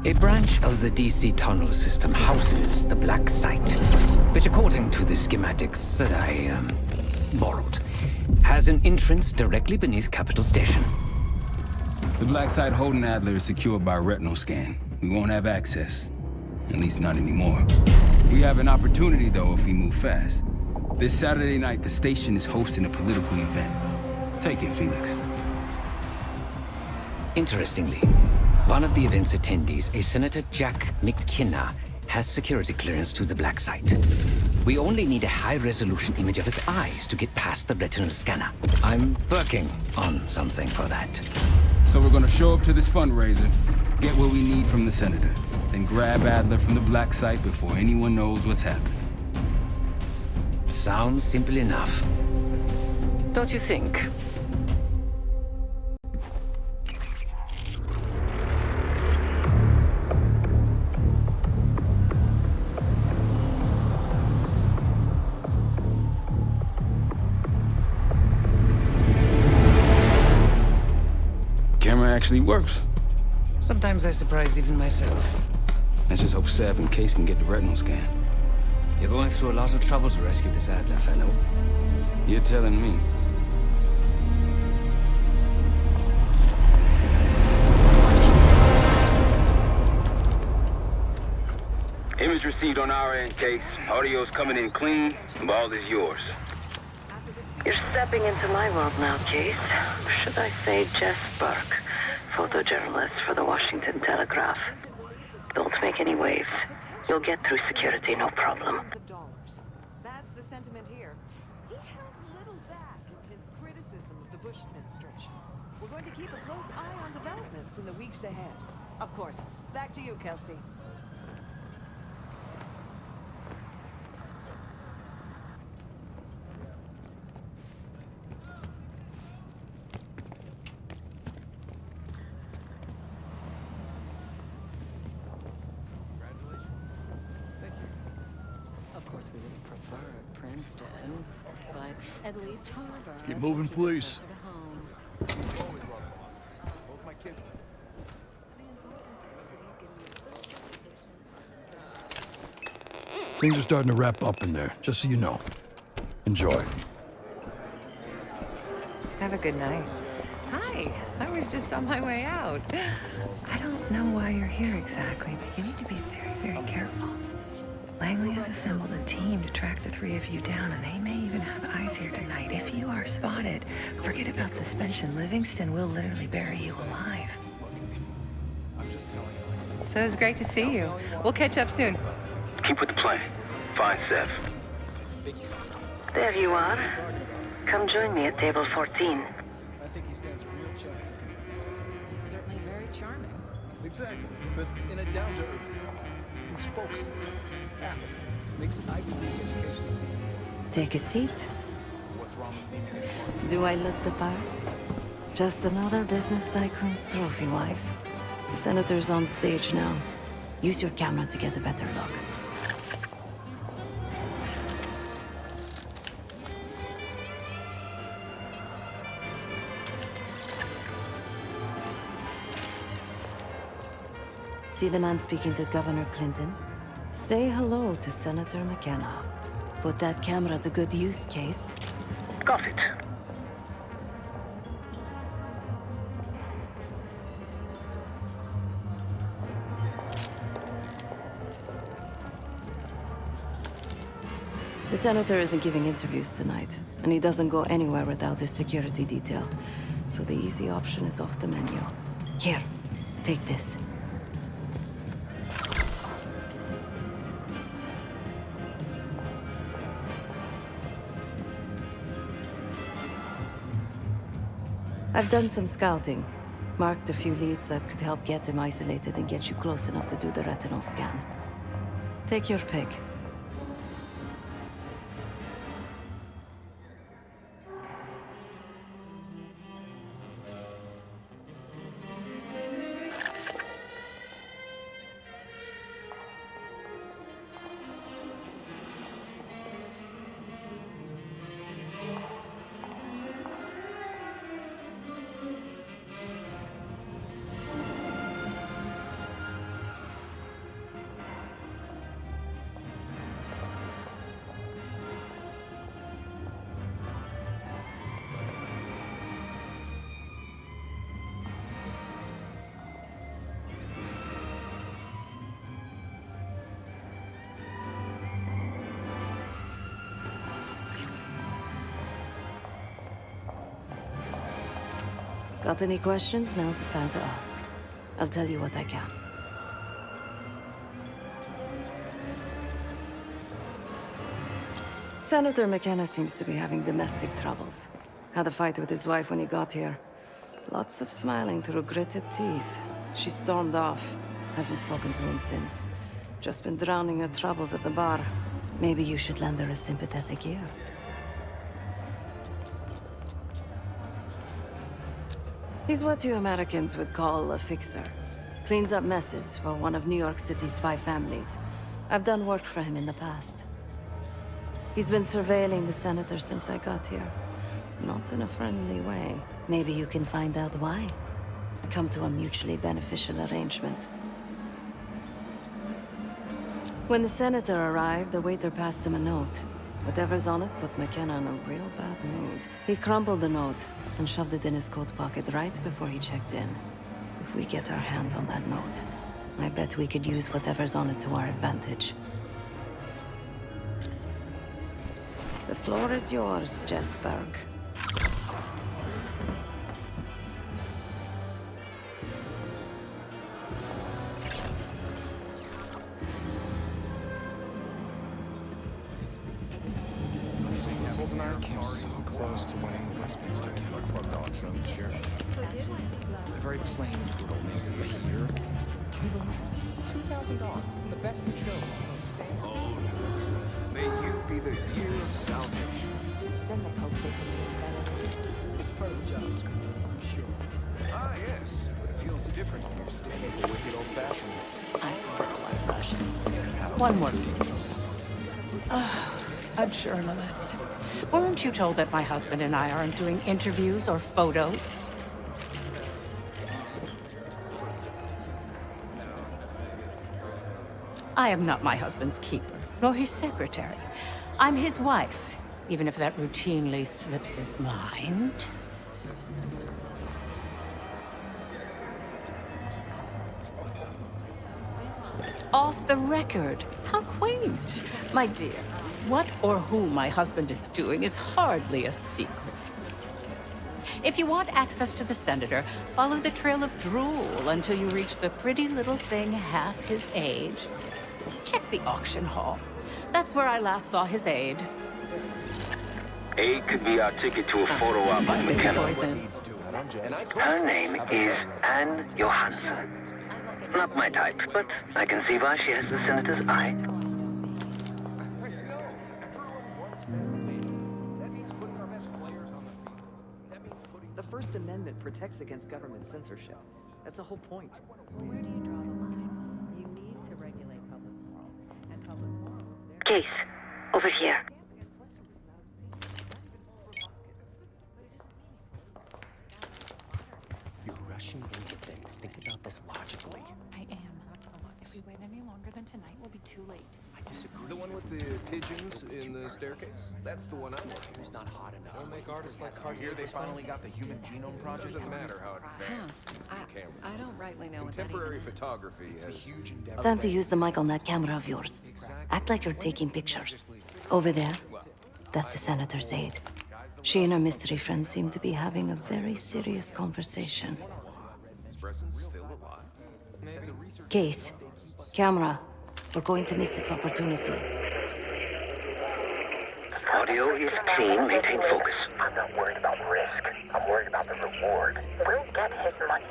A branch of the DC tunnel system houses the black site, which according to the schematics that I, borrowed, has an entrance directly beneath Capital Station. The black site holding Adler is secured by retinal scan. We won't have access. At least not anymore. We have an opportunity, though, if we move fast. This Saturday night, the station is hosting a political event. Take it, Felix. Interestingly, one of the event's attendees, a Senator Jack McKenna, has security clearance to the black site. We only need a high-resolution image of his eyes to get past the retinal scanner. I'm working on something for that. So we're gonna show up to this fundraiser, get what we need from the senator, then grab Adler from the black site before anyone knows what's happened. Sounds simple enough. Don't you think? Camera actually works. Sometimes I surprise even myself. Let's just hope Sev and Case can get the retinal scan. You're going through a lot of trouble to rescue this Adler fellow. You're telling me. Image received on our end, Case. Audio's coming in clean. Ball is yours. You're stepping into my world now, Case. Should I say Jess Burke, photojournalist for the Washington Telegraph. Don't make any waves. You'll get through security, no problem. That's the sentiment here. He held little back in his criticism of the Bush administration. We're going to keep a close eye on developments in the weeks ahead. Of course. Back to you, Kelsey. We would prefer Princeton, but at least Harvard. Keep moving, please. Things are starting to wrap up in there, just so you know. Enjoy. Have a good night. Hi, I was just on my way out. I don't know why you're here exactly, but you need to be very, very careful. Langley has assembled a team to track the three of you down, and they may even have eyes here tonight. If you are spotted, forget about suspension. Livingston will literally bury you alive. So it's great to see you. We'll catch up soon. Keep with the plan. Find Sev. There you are. Come join me at table 14. I think he stands a real chance of He's certainly very charming. Exactly, but in a down-to-earth way. He's folksy, affable, makes an Ivy League education seem. Take a seat. What's wrong with seeing this one? Do I look the part? Just another business tycoon's trophy wife. The senator's on stage now. Use your camera to get a better look. See the man speaking to Governor Clinton? Say hello to Senator McKenna. Put that camera to good use, Case. Got it. The senator isn't giving interviews tonight, and he doesn't go anywhere without his security detail. So the easy option is off the menu. Here, take this. I've done some scouting. Marked a few leads that could help get him isolated and get you close enough to do the retinal scan. Take your pick. Got any questions? Now's the time to ask. I'll tell you what I can. Senator McKenna seems to be having domestic troubles. Had a fight with his wife when he got here. Lots of smiling through gritted teeth. She stormed off. Hasn't spoken to him since. Just been drowning her troubles at the bar. Maybe you should lend her a sympathetic ear. He's what you Americans would call a fixer. Cleans up messes for one of New York City's 5 families. I've done work for him in the past. He's been surveilling the senator since I got here. Not in a friendly way. Maybe you can find out why. Come to a mutually beneficial arrangement. When the senator arrived, the waiter passed him a note. Whatever's on it put McKenna in a real bad mood. He crumpled the note and shoved it in his coat pocket right before he checked in. If we get our hands on that note, I bet we could use whatever's on it to our advantage. The floor is yours, Jessberg. Apples and I came so close to winning Westminster Killer Club Dog Show this year. A very plain poodle named Peter. Can you believe it? $2,000. The best in shows. Oh, no. May you be the year of salvation. Then the Pope says something better. It's part of the job description, I'm sure. Ah, yes, but it feels different when you're standing the wicked old-fashioned. I prefer a white Russian. One more, please. A journalist. Weren't you told that my husband and I aren't doing interviews or photos? I am not my husband's keeper, nor his secretary. I'm his wife, even if that routinely slips his mind. Off the record. How quaint. My dear, what or who my husband is doing is hardly a secret. If you want access to the senator, follow the trail of drool until you reach the pretty little thing half his age. Check the auction hall. That's where I last saw his aide. Aid could be our ticket to a photo op with McKenna. Poison. Her name is Anne Johansson. Not my type, but I can see why she has the senator's eye. The First Amendment protects against government censorship. That's the whole point. Well, where do you draw the line? You need to regulate public morals, and public morals... Case, over here. You're rushing into things. Think about this logically. I am. If we wait any longer than tonight, we'll be too late. I disagree. The one with the pigeons in the staircase? That's the one I'm looking It's for. not hot enough. Don't make artists like Cartier. Here they finally got the Human Genome Project. It doesn't matter how advanced these new cameras I are. don't rightly know what that Contemporary even is. photography It's a has huge endeavor. Time to use the mic on that camera of yours. Act like you're taking pictures. Over there, that's the senator's aide. She and her mystery friend seem to be having a very serious conversation. Espressen's still alive. Maybe. Case, camera, we're going to miss this opportunity. Audio is clean, maintain focus. I'm not worried about risk. I'm worried about the reward. We'll get his money.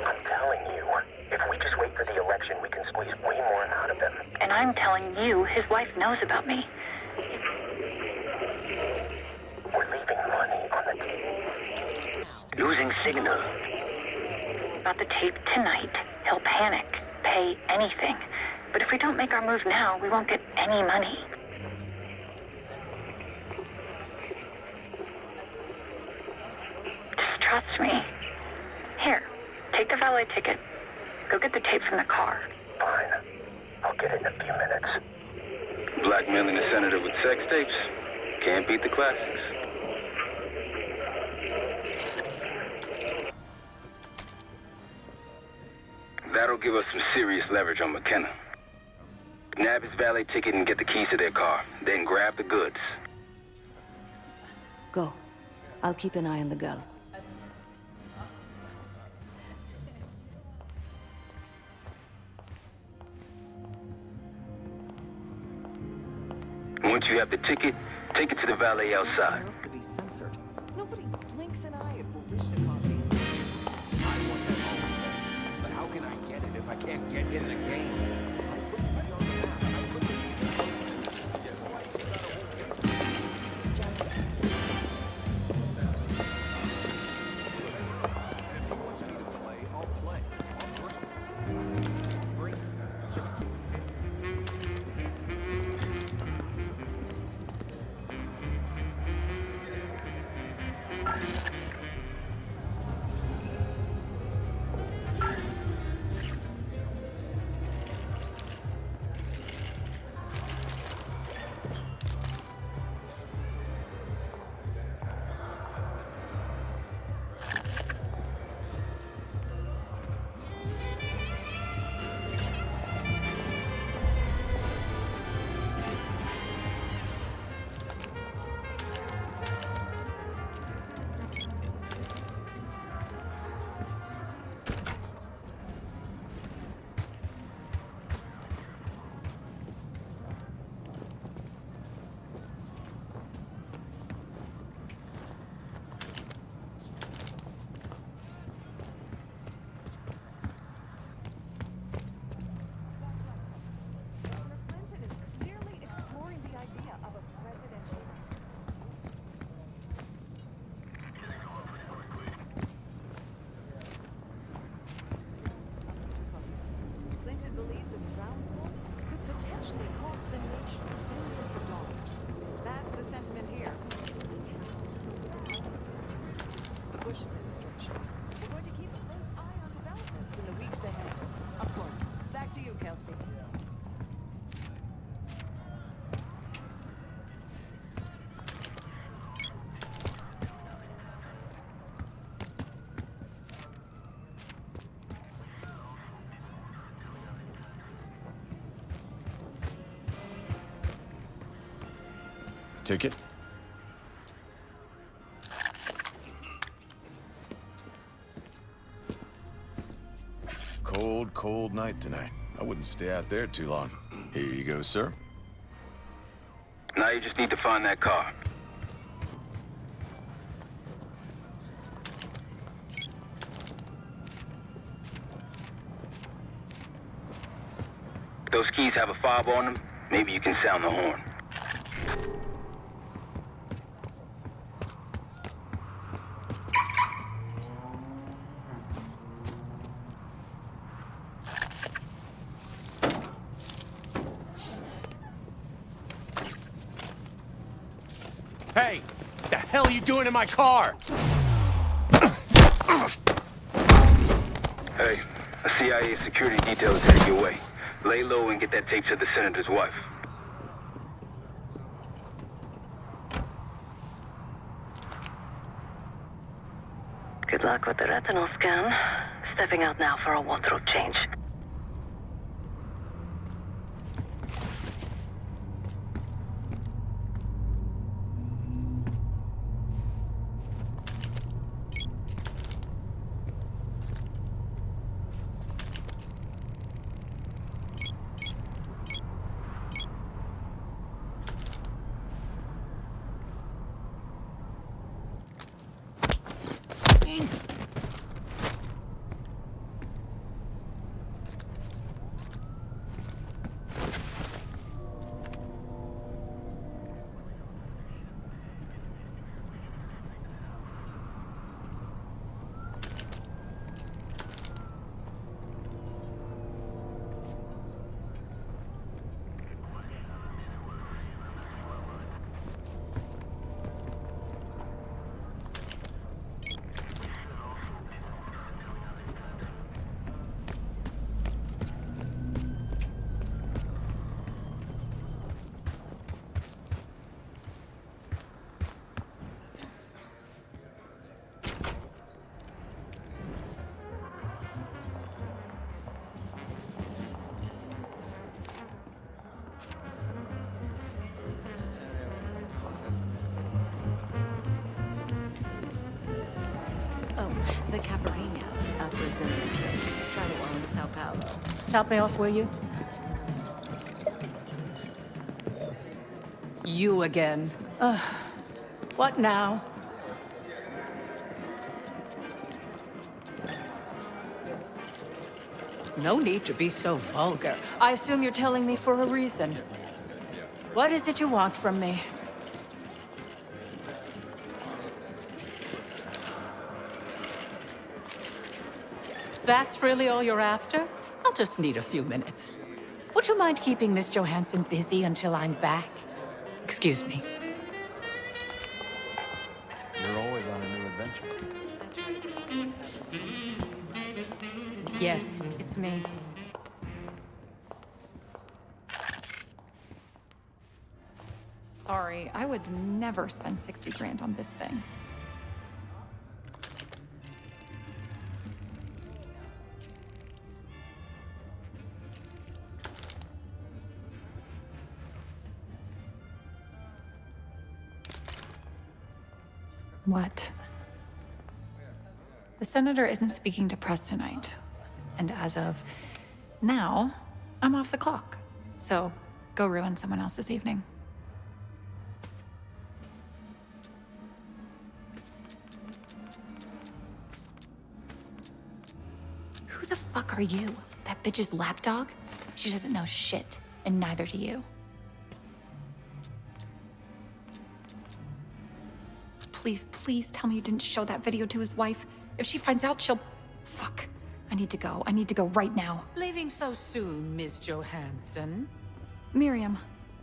I'm telling you, if we just wait for the election, we can squeeze way more out of them. And I'm telling you, his wife knows about me. We're leaving money on the table. Losing signal. About the tape tonight, he'll panic, pay anything. But if we don't make our move now, we won't get any money. Just trust me. Here, take the valet ticket. Go get the tape from the car. Fine. I'll get it in a few minutes. Blackmailing the senator with sex tapes. Can't beat the classics. That'll give us some serious leverage on McKenna. Nab his valet ticket and get the keys to their car. Then grab the goods. Go. I'll keep an eye on the girl. Once you have the ticket, take it to the valet outside. Enough to be censored. Nobody blinks an eye at Barishnikov. I want that home. But how can I get it if I can't get in the game? Ticket? Cold, cold night tonight. I wouldn't stay out there too long. Here you go, sir. Now you just need to find that car. If those keys have a fob on them, maybe you can sound the horn. Hey! The hell are you doing in my car? Hey, a CIA security detail is headed your way. Lay low and get that tape to the senator's wife. Good luck with the retinal scan. Stepping out now for a wardrobe change. Oh, the Caparinas, a Brazilian drink. Tried it while in Sao Paulo. Top me off, will you? You again. What now? No need to be so vulgar. I assume you're telling me for a reason. What is it you want from me? That's really all you're after? I'll just need a few minutes. Would you mind keeping Miss Johansson busy until I'm back? Excuse me. You're always on a new adventure. Yes, it's me. Sorry, I would never spend 60 grand on this thing. What? The senator isn't speaking to press tonight. And as of now, I'm off the clock. So go ruin someone else's evening. Who the fuck are you? That bitch's lapdog? She doesn't know shit, and neither do you. Please, please tell me you didn't show that video to his wife. If she finds out, she'll... Fuck. I need to go. I need to go right now. Leaving so soon, Miss Johansson? Miriam,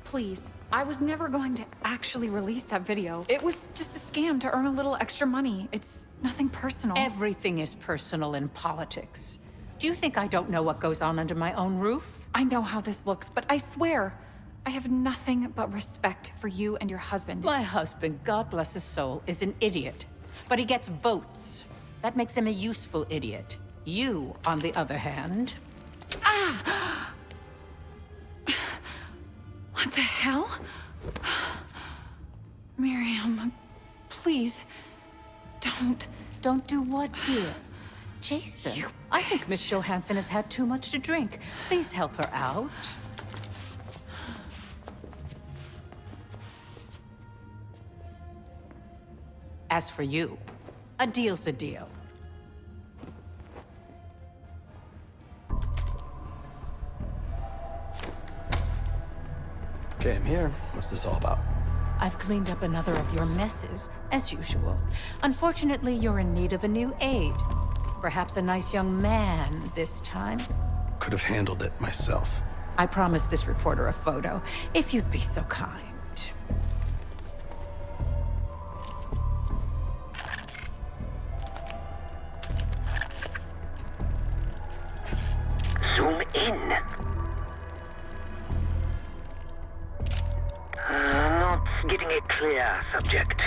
please. I was never going to actually release that video. It was just a scam to earn a little extra money. It's nothing personal. Everything is personal in politics. Do you think I don't know what goes on under my own roof? I know how this looks, but I swear, I have nothing but respect for you and your husband. My husband, God bless his soul, is an idiot. But he gets votes. That makes him a useful idiot. You, on the other hand... Ah! What the hell? Miriam, please, don't... Don't do what, dear? Jason, I think Miss Johansson has had too much to drink. Please help her out. As for you, a deal's a deal. Okay, I'm here. What's this all about? I've cleaned up another of your messes, as usual. Unfortunately, you're in need of a new aide. Perhaps a nice young man this time. Could have handled it myself. I promised this reporter a photo, if you'd be so kind. Zoom in. Not getting a clear subject.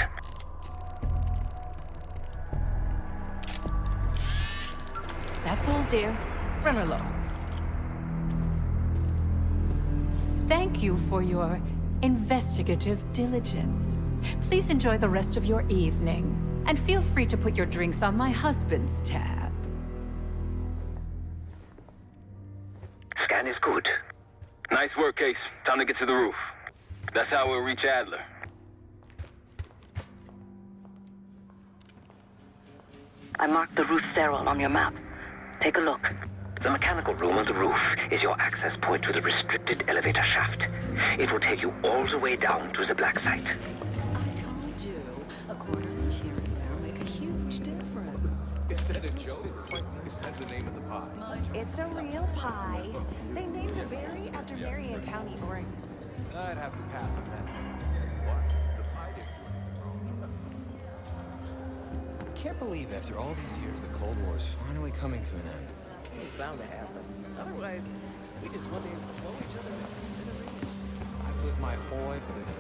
That's all, dear. Run along. Thank you for your investigative diligence. Please enjoy the rest of your evening, and feel free to put your drinks on my husband's tab. Scan is good. Nice work, Case. Time to get to the roof. That's how we'll reach Adler. I marked the roof sterile on your map. Take a look. The mechanical room on the roof is your access point to the restricted elevator shaft. It will take you all the way down to the black site. I told you, a quarter inch here and there make a huge difference. Is that a joke? Is that the name of the pie? It's a real pie. They named the berry after Marion County, Oregon. I'd have to pass on that. What? The pie did. I can't believe after all these years, the Cold War is finally coming to an end. It's bound to happen. Otherwise, we just want to blow each other up. I've lived my whole life with it.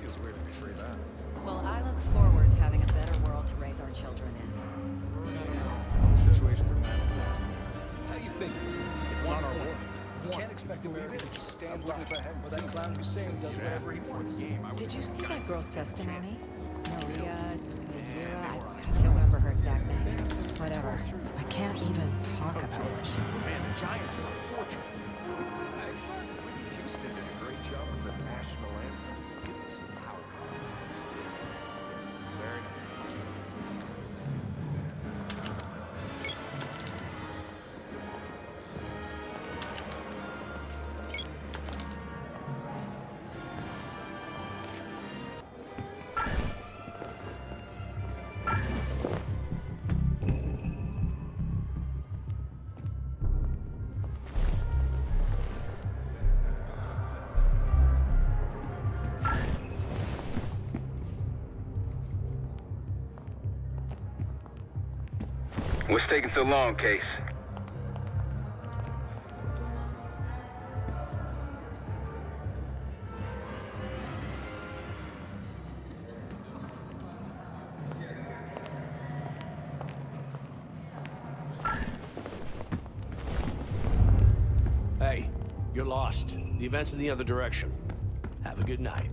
Feels weird to betray that. Well, I look forward to having a better world to raise our children in. The situation's a massive mess. How you figure? It's not our war. You can't expect America to just stand by for that clown Hussein does whatever he wants. Did you see that girl's testimony? Maria even talk about what she said. Man, the Giants are a fortress. Houston did a great job with the national anthem. Power. Very nice. What's taking so long, Case? Hey, you're lost. The event's in the other direction. Have a good night.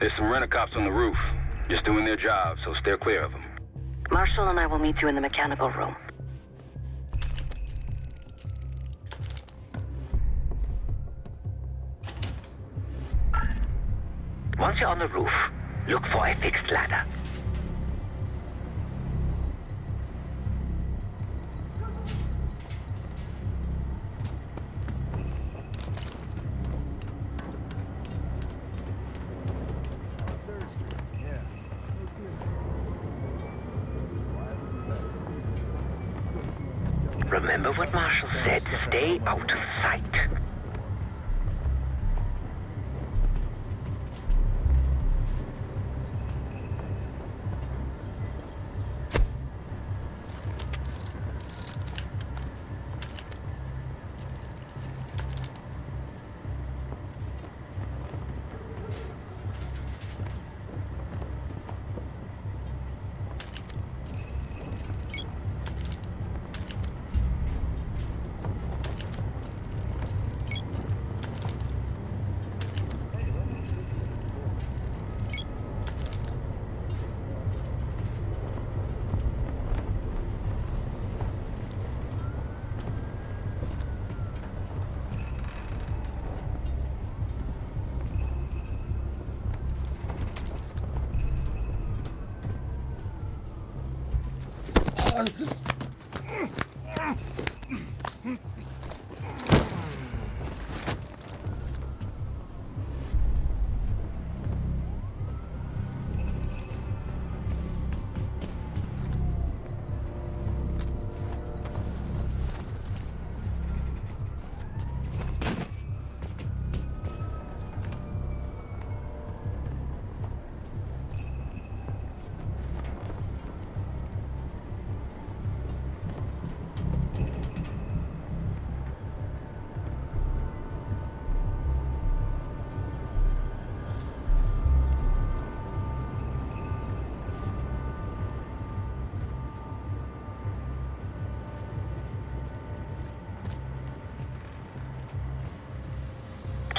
There's some rent-a-cops on the roof. Just doing their job, so steer clear of them. Marshall and I will meet you in the mechanical room. Once you're on the roof, look for a fixed ladder. Remember what Marshall said, stay out of sight.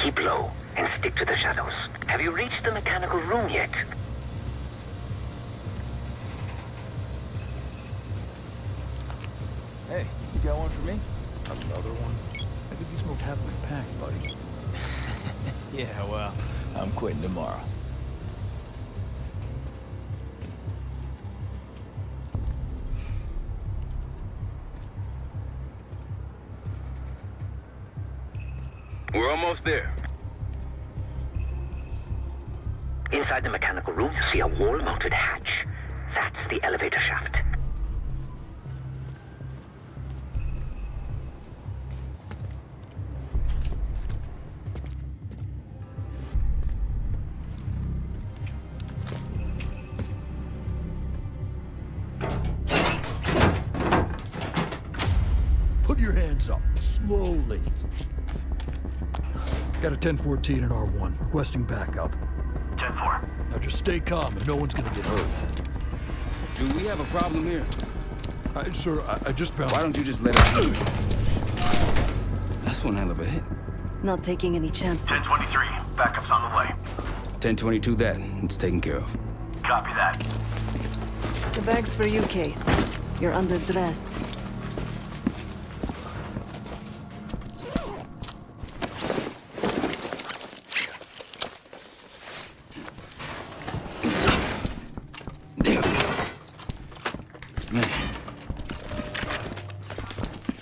Keep low and stick to the shadows. Have you reached the mechanical room yet? Hey, you got one for me? Another one? I think you smoked half my pack, buddy. Yeah, well, I'm quitting tomorrow. We're almost there. Inside the mechanical room, you see a wall-mounted hatch. That's the elevator shaft. Put your hands up, slowly. Got a 1014 in R1, requesting backup. 10-4. Now just stay calm and no one's gonna get hurt. Do we have a problem here? Sir, I just found... Why don't you just let us know? That's one hell of a hit. Not taking any chances. 1023, backup's on the way. 1022 that. It's taken care of. Copy that. The bag's for you, Case. You're underdressed.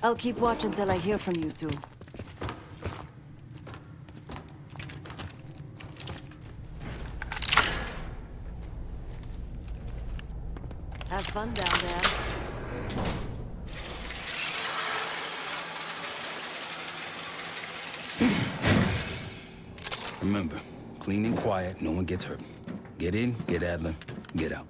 I'll keep watch until I hear from you two. Have fun down there. Remember, clean and quiet, no one gets hurt. Get in, get Adler, get out.